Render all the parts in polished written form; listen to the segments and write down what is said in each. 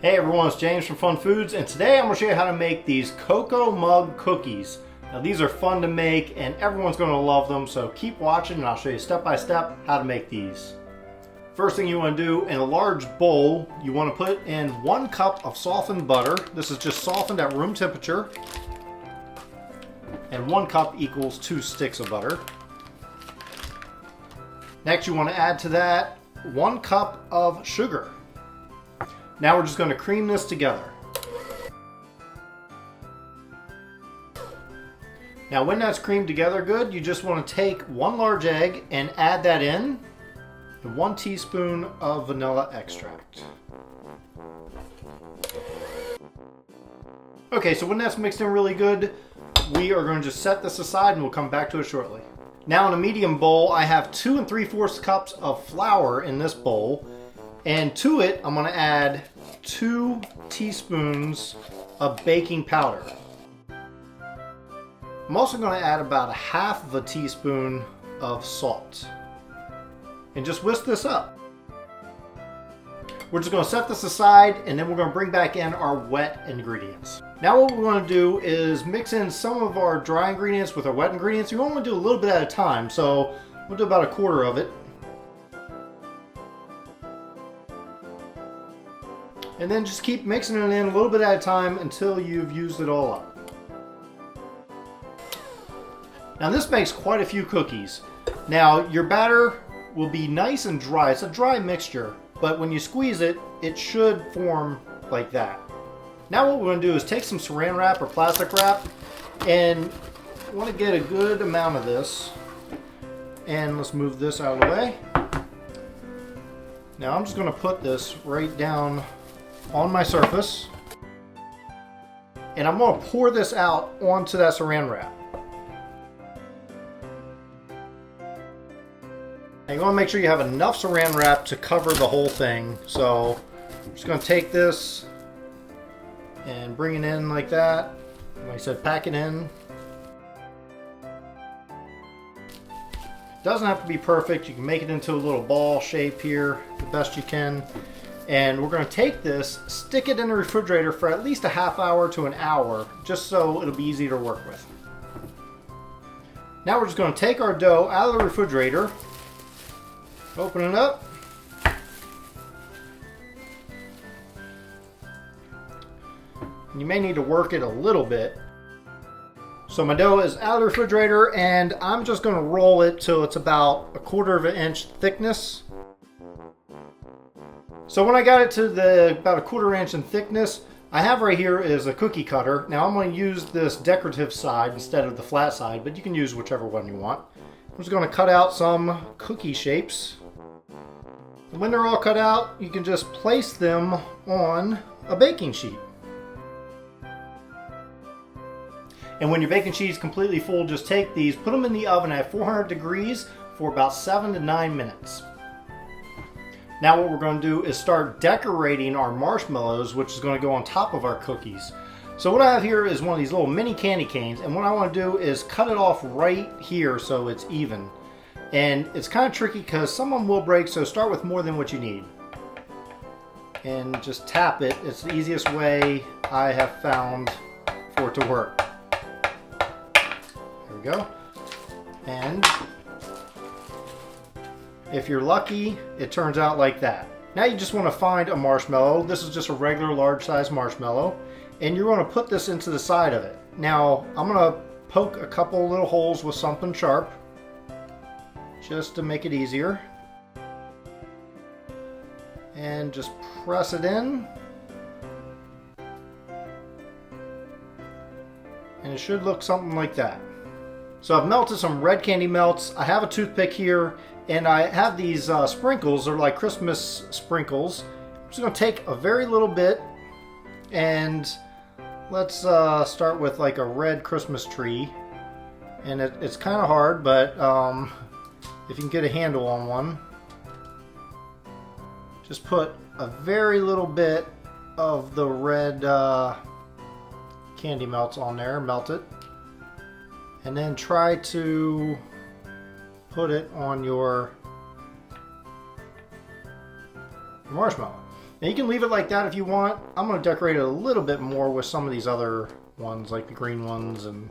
Hey everyone, it's James from FunFoods, and today I'm going to show you how to make these cocoa mug cookies. Now these are fun to make and everyone's going to love them, so keep watching and I'll show you step by step how to make these. First thing you want to do, in a large bowl, you want to put in 1 cup of softened butter. This is just softened at room temperature. And 1 cup equals 2 sticks of butter. Next you want to add to that 1 cup of sugar. Now we're just going to cream this together. Now when that's creamed together good, you just want to take 1 large egg and add that in, and 1 teaspoon of vanilla extract. Okay, so when that's mixed in really good, we are going to just set this aside and we'll come back to it shortly. Now in a medium bowl, I have 2 3/4 cups of flour in this bowl. And to it, I'm going to add 2 teaspoons of baking powder. I'm also going to add about 1/2 teaspoon of salt. And just whisk this up. We're just going to set this aside and then we're going to bring back in our wet ingredients. Now what we want to do is mix in some of our dry ingredients with our wet ingredients. We only want to do a little bit at a time, so we'll do about 1/4 of it. And then just keep mixing it in a little bit at a time until you've used it all up. Now this makes quite a few cookies. Now your batter will be nice and dry. It's a dry mixture, but when you squeeze it, it should form like that. Now what we're going to do is take some saran wrap or plastic wrap, and I want to get a good amount of this. And let's move this out of the way. Now I'm just going to put this right down on my surface, and I'm going to pour this out onto that saran wrap. And you want to make sure you have enough saran wrap to cover the whole thing. So I'm just going to take this and bring it in like that. Like I said, pack it in. Doesn't have to be perfect. You can make it into a little ball shape here the best you can. And we're going to take this, stick it in the refrigerator for at least a ½ hour to an hour, just so it'll be easy to work with. Now we're just going to take our dough out of the refrigerator, open it up, and you may need to work it a little bit. So my dough is out of the refrigerator, and I'm just going to roll it till it's about 1/4 inch thickness. So when I got it to about 1/4 inch in thickness, I have right here is a cookie cutter. Now I'm going to use this decorative side instead of the flat side, but you can use whichever one you want. I'm just going to cut out some cookie shapes. And when they're all cut out, you can just place them on a baking sheet. And when your baking sheet is completely full, just take these, put them in the oven at 400 degrees for about 7 to 9 minutes. Now what we're going to do is start decorating our marshmallows, which is going to go on top of our cookies. So what I have here is one of these little mini candy canes, and what I want to do is cut it off right here so it's even. And it's kind of tricky because some of them will break, so start with more than what you need. And just tap it. It's the easiest way I have found for it to work. There we go. And if you're lucky, it turns out like that. Now you just want to find a marshmallow. This is just a regular large size marshmallow. And you're going to put this into the side of it. Now I'm going to poke a couple little holes with something sharp, just to make it easier. And just press it in. And it should look something like that. So I've melted some red candy melts. I have a toothpick here, and I have these sprinkles. They're like Christmas sprinkles. I'm just going to take a very little bit, and let's start with like a red Christmas tree. And it's kind of hard, but if you can get a handle on one, just put a very little bit of the red candy melts on there, melt it. And then try to put it on your marshmallow. Now you can leave it like that if you want. I'm going to decorate it a little bit more with some of these other ones, like the green ones, and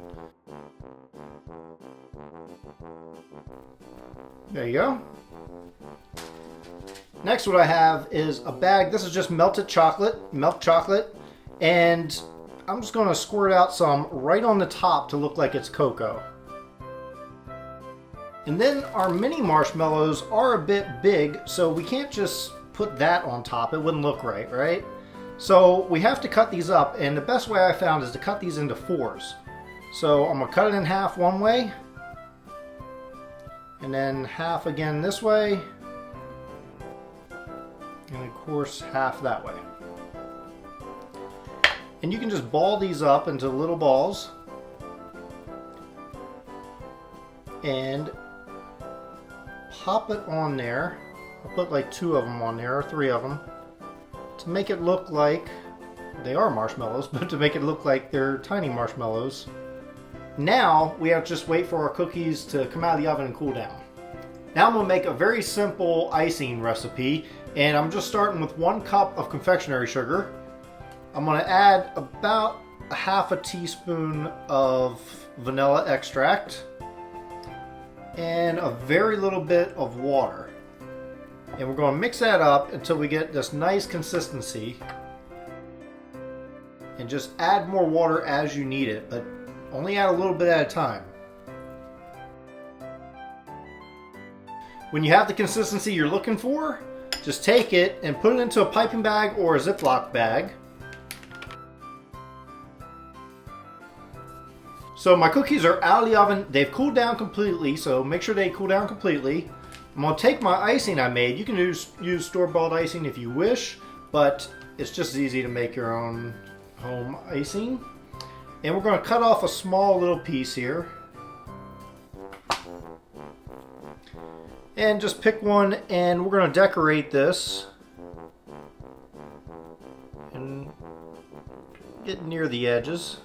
there you go. Next, what I have is a bag. This is just melted chocolate, milk chocolate, and I'm just going to squirt out some right on the top to look like it's cocoa. And then our mini marshmallows are a bit big, so we can't just put that on top. It wouldn't look right, right? So we have to cut these up, and the best way I found is to cut these into 4s. So I'm going to cut it in half one way, and then half again this way, and of course half that way. And you can just ball these up into little balls and pop it on there. I'll put like 2 of them on there, or 3 of them, to make it look like they are marshmallows, but to make it look like they're tiny marshmallows. Now we have to just wait for our cookies to come out of the oven and cool down. Now I'm going to make a very simple icing recipe, and I'm just starting with 1 cup of confectionery sugar. I'm going to add about a half a teaspoon of vanilla extract and a very little bit of water. And we're going to mix that up until we get this nice consistency. And just add more water as you need it, but only add a little bit at a time. When you have the consistency you're looking for, just take it and put it into a piping bag or a Ziploc bag. So my cookies are out of the oven. They've cooled down completely, so make sure they cool down completely. I'm going to take my icing I made. You can use store-bought icing if you wish, but it's just as easy to make your own home icing. And we're going to cut off a small little piece here. And just pick one, and we're going to decorate this. And get near the edges.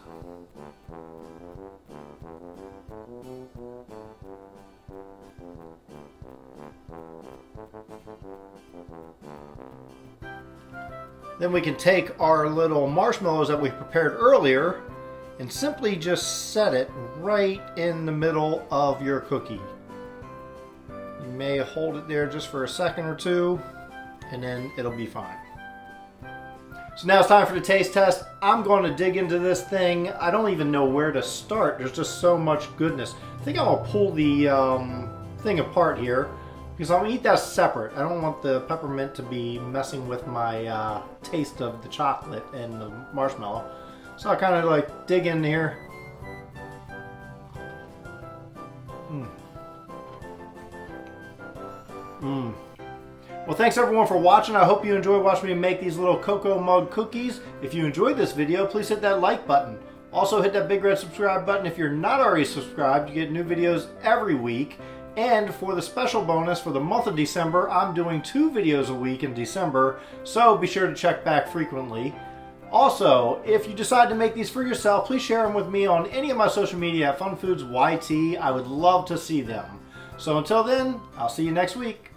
Then we can take our little marshmallows that we prepared earlier and simply just set it right in the middle of your cookie. You may hold it there just for a second or two, and then it'll be fine. So now it's time for the taste test. I'm going to dig into this thing. I don't even know where to start. There's just so much goodness. I think I'm going to pull the thing apart here, because I'm going to eat that separate. I don't want the peppermint to be messing with my taste of the chocolate and the marshmallow. So I kind of like dig in here. Well, thanks everyone for watching. I hope you enjoyed watching me make these little cocoa mug cookies. If you enjoyed this video, please hit that like button. Also hit that big red subscribe button if you're not already subscribed. You get new videos every week. And for the special bonus for the month of December, I'm doing 2 videos a week in December, so be sure to check back frequently. Also, if you decide to make these for yourself, please share them with me on any of my social media at FunFoods YT. I would love to see them. So until then, I'll see you next week.